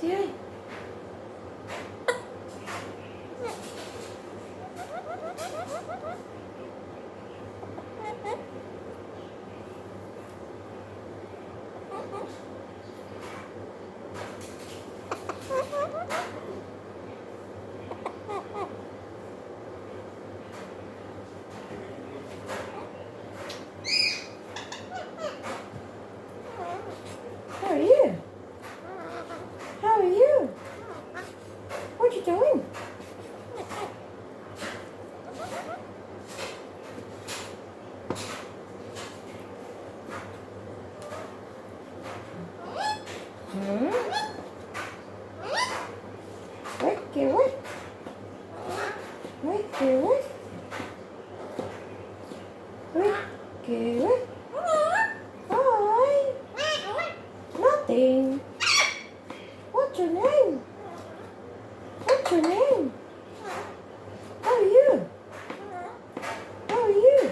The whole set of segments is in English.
Gì ơi? How are you? How are you? What you doing? Hmm? Wakey, wake. Wakey, wake. Wakey, wake. Hi. Nothing. What's your name? What's your name? How are you? How are you?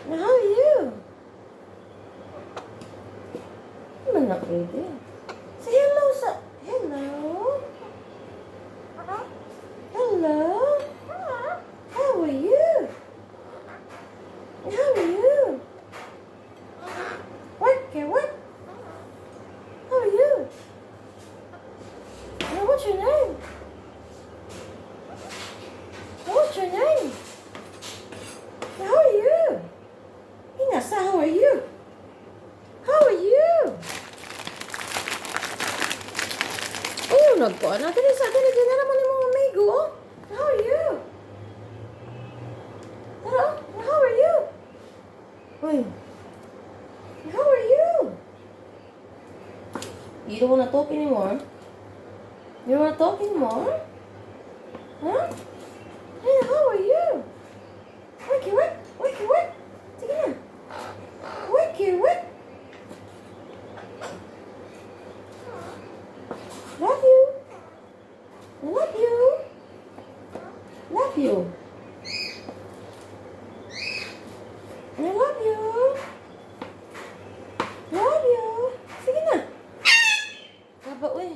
Now, how are you? I'm not ready. Say hello, sir. Hello. Hello. How are you? How are you? What? How are you? Now, what's your name? What's your name? Now, how are you? Inasa, how are you? How are you? Oh, nagkuhan na. Dali na naman yung mga amigo. How are you? Tara, how are you? Uy. How are you? You don't want to talk anymore? You don't want to talk anymore? Huh? Hey, how are you? Wake. Sige na. Wake. Love you. Love you. Love you. I love you. Love you. Sige na. Baba, uy.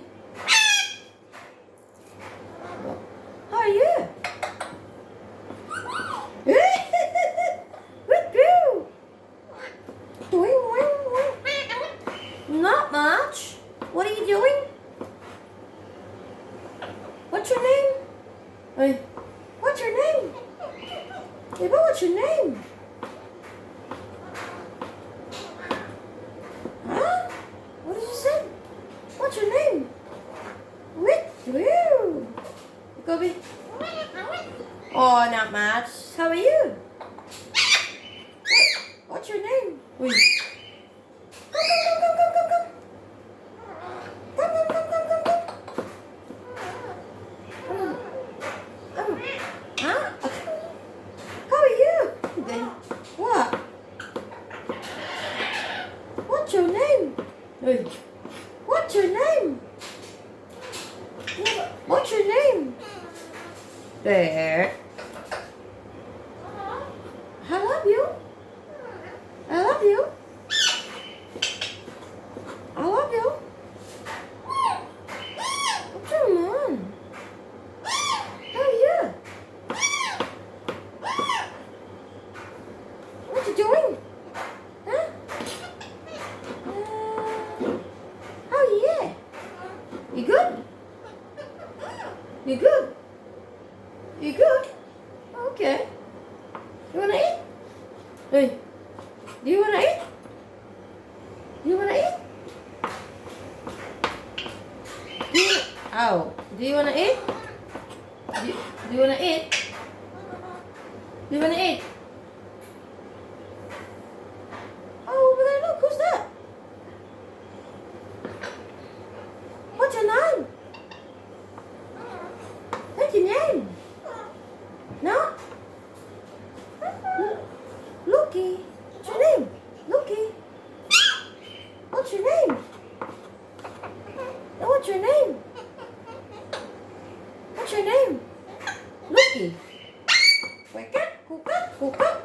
How are you? What do? Doing? Not much. What are you doing? What's your name? Hey, what's your name? Eva, what's your name? Huh? What did you say? What's your name? Woo! Gobi. Oh, not much. How are you? What's your name? Wait. Come. Huh? How are you? What? What's your name? Hey. What's your name? What's your name? There. I love you. I love you. I love you. Come on. How are you? What you doing? Huh? Oh yeah. You good? You good? You good? Okay. You wanna eat? Hey. Do you wanna eat? You wanna eat? Do you wanna eat? Do you wanna eat? Do you wanna eat? Oh, over there, look, who's that? What's your name? What's your name? No? Loki. What's your name? Loki. What's your name? What's your name? What's your name? Loki. Wake up, cook up. Cook up.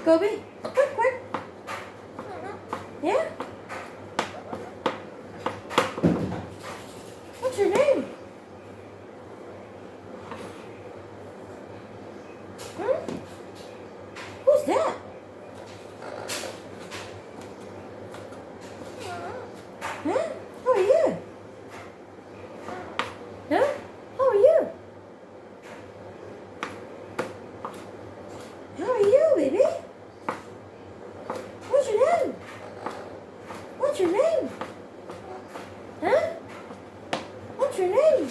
Kobe, quick, quick. Yeah? What's your name? Hmm? Who's that? Huh? How are you? Huh? How are you? How are you, baby? What's your name? What's your name? Huh? What's your name?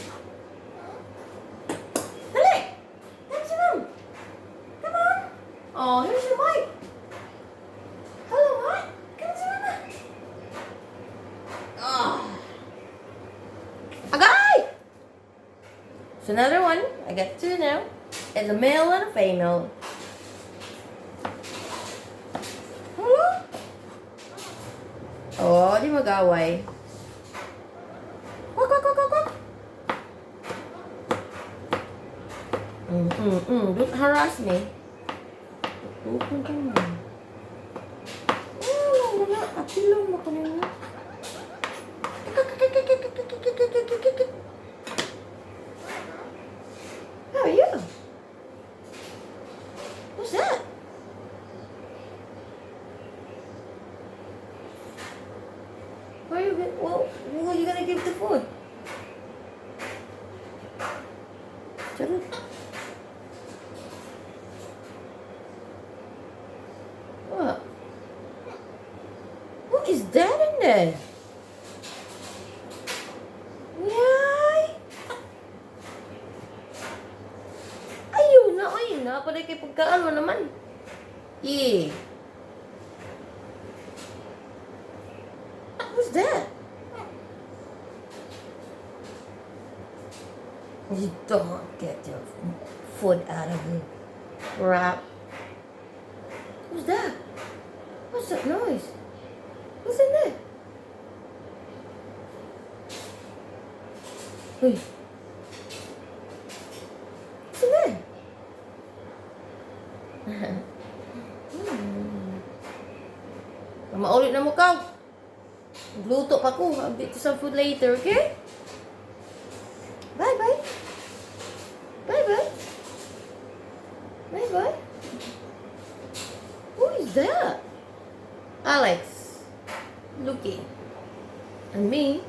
Dali! Come to mom. Come on. Oh, here's your mic. Hello, Mike. Come to mama. Oh. Okay. It's another one. I got two now. It's a male and a female. Hello? Oh, di mag-away. Quack, quack, quack, quack, quack. Don't harass me. Open ka mo. Oh, wala. Apilong mo kanina. How are you? What's that? Where are you going? Well, who are you gonna give the food? Charot. What? What is that in there? Yay! Ayun na. Paday kay pagkaan mo naman. Yeah. What's that? You don't get your food out of the wrap. What's that? What's that noise? What's in there? Uy. What's in there? Maulit na mo ka. Magluto pa ko. I'll get you some food later, okay? Bye-bye. Bye-bye. Bye-bye. Who is that? Alex. Looking. And me.